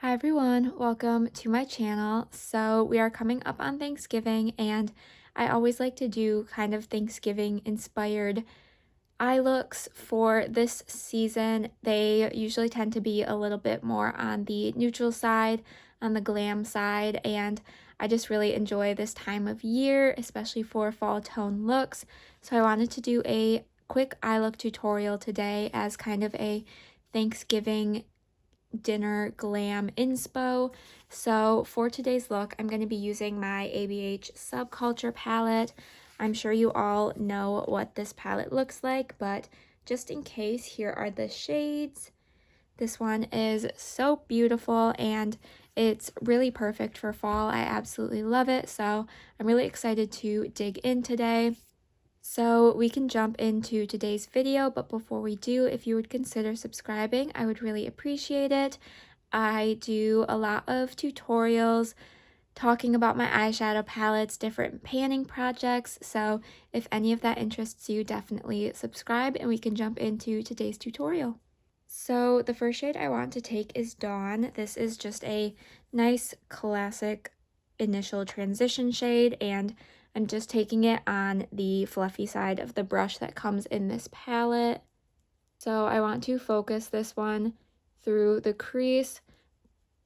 Hi everyone, welcome to my channel. So we are coming up on Thanksgiving and I always like to do kind of Thanksgiving inspired eye looks for this season. They usually tend to be a little bit more on the neutral side, on the glam side, and I just really enjoy this time of year, especially for fall tone looks. So I wanted to do a quick eye look tutorial today as kind of a Thanksgiving dinner glam inspo. So for today's look, I'm going to be using my ABH Subculture palette. I'm sure you all know what this palette looks like, but just in case, here are the shades. This one is so beautiful and it's really perfect for fall. I absolutely love it, so I'm really excited to dig in today. So we can jump into today's video, but before we do, if you would consider subscribing, I would really appreciate it. I do a lot of tutorials talking about my eyeshadow palettes, different panning projects, so if any of that interests you, definitely subscribe and we can jump into today's tutorial. So the first shade I want to take is Dawn. This is just a nice classic initial transition shade, and I'm just taking it on the fluffy side of the brush that comes in this palette. So I want to focus this one through the crease,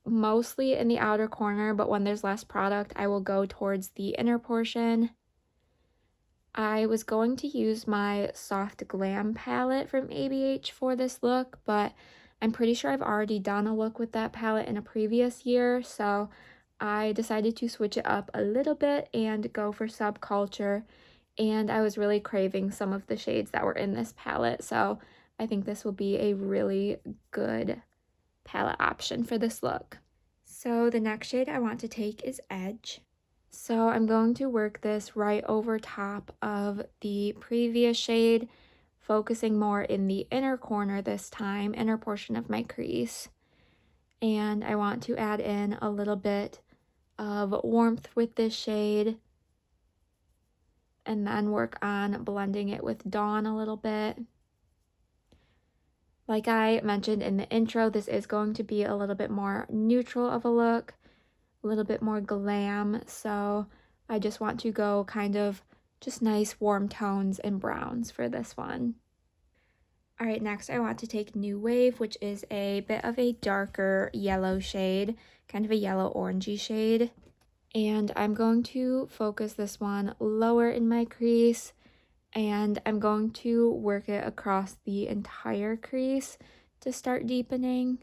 mostly in the outer corner, but when there's less product, I will go towards the inner portion. I was going to use my Soft Glam palette from ABH for this look, but I'm pretty sure I've already done a look with that palette in a previous year, so I decided to switch it up a little bit and go for Subculture, and I was really craving some of the shades that were in this palette, so I think this will be a really good palette option for this look. So the next shade I want to take is Edge. So I'm going to work this right over top of the previous shade, focusing more in the inner corner this time, inner portion of my crease. And I want to add in a little bit of warmth with this shade and then work on blending it with Dawn a little bit. Like I mentioned in the intro, this is going to be a little bit more neutral of a look, a little bit more glam, so I just want to go kind of just nice warm tones and browns for this one. All right, next I want to take New Wave, which is a bit of a darker yellow shade, kind of a yellow orangey shade. And I'm going to focus this one lower in my crease, and I'm going to work it across the entire crease to start deepening.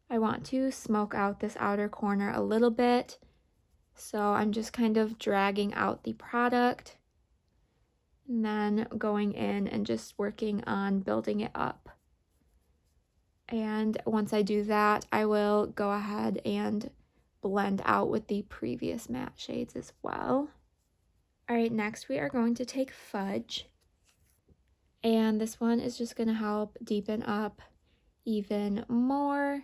I want to smoke out this outer corner a little bit, so I'm just kind of dragging out the product and then going in and just working on building it up. And once I do that, I will go ahead and blend out with the previous matte shades as well. All right, next we are going to take Fudge, and this one is just going to help deepen up even more.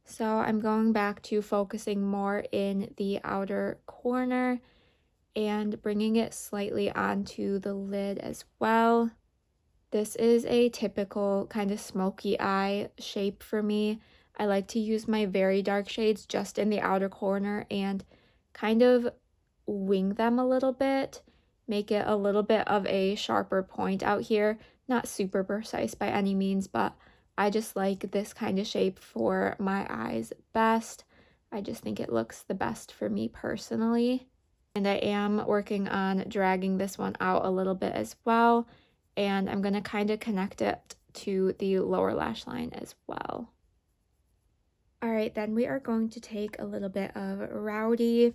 So I'm going back to focusing more in the outer corner and bringing it slightly onto the lid as well. This is a typical kind of smoky eye shape for me. I like to use my very dark shades just in the outer corner and kind of wing them a little bit, make it a little bit of a sharper point out here. Not super precise by any means, but I just like this kind of shape for my eyes best. I just think it looks the best for me personally. And I am working on dragging this one out a little bit as well, and I'm going to kind of connect it to the lower lash line as well. All right, then we are going to take a little bit of Rowdy.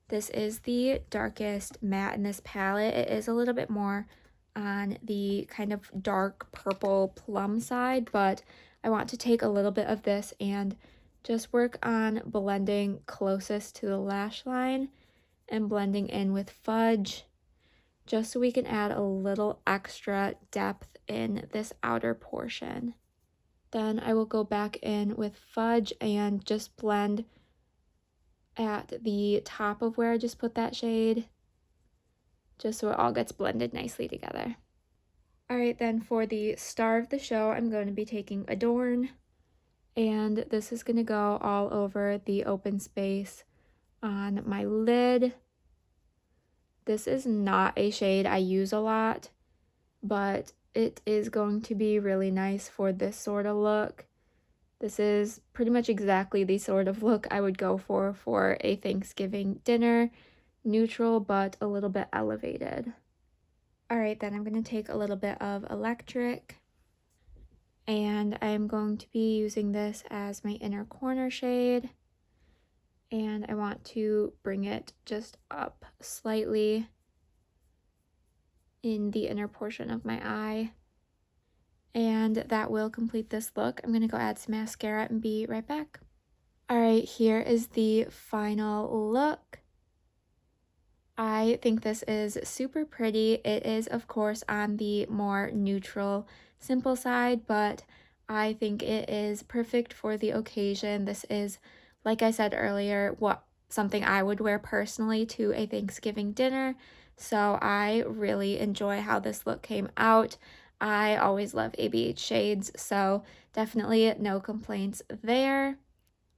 This is the darkest matte in this palette. It is a little bit more on the kind of dark purple plum side, but I want to take a little bit of this and just work on blending closest to the lash line and blending in with Fudge, just so we can add a little extra depth in this outer portion. Then I will go back in with Fudge and just blend at the top of where I just put that shade, just so it all gets blended nicely together. All right, then for the star of the show, I'm going to be taking Adorn. And this is going to go all over the open space on my lid. This is not a shade I use a lot, but it is going to be really nice for this sort of look. This is pretty much exactly the sort of look I would go for a Thanksgiving dinner. Neutral, but a little bit elevated. All right, then I'm going to take a little bit of electric, and I'm going to be using this as my inner corner shade, and I want to bring it just up slightly in the inner portion of my eye. And that will complete this look. I'm going to go add some mascara and be right back. All right, here is the final look. I think this is super pretty. It is, of course, on the more neutral, simple side, but I think it is perfect for the occasion. This is, like I said earlier, something I would wear personally to a Thanksgiving dinner. So I really enjoy how this look came out. I always love ABH shades, so definitely no complaints there.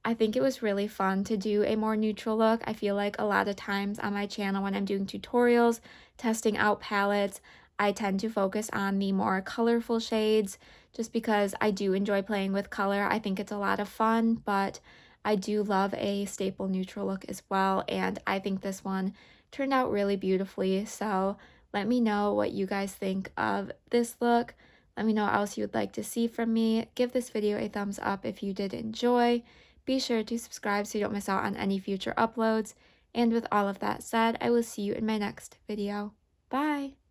I think it was really fun to do a more neutral look. I feel like a lot of times on my channel when I'm doing tutorials, testing out palettes, I tend to focus on the more colorful shades just because I do enjoy playing with color. I think it's a lot of fun, but I do love a staple neutral look as well, and I think this one turned out really beautifully. So let me know what you guys think of this look. Let me know what else you would like to see from me. Give this video a thumbs up if you did enjoy. Be sure to subscribe so you don't miss out on any future uploads. And with all of that said, I will see you in my next video. Bye!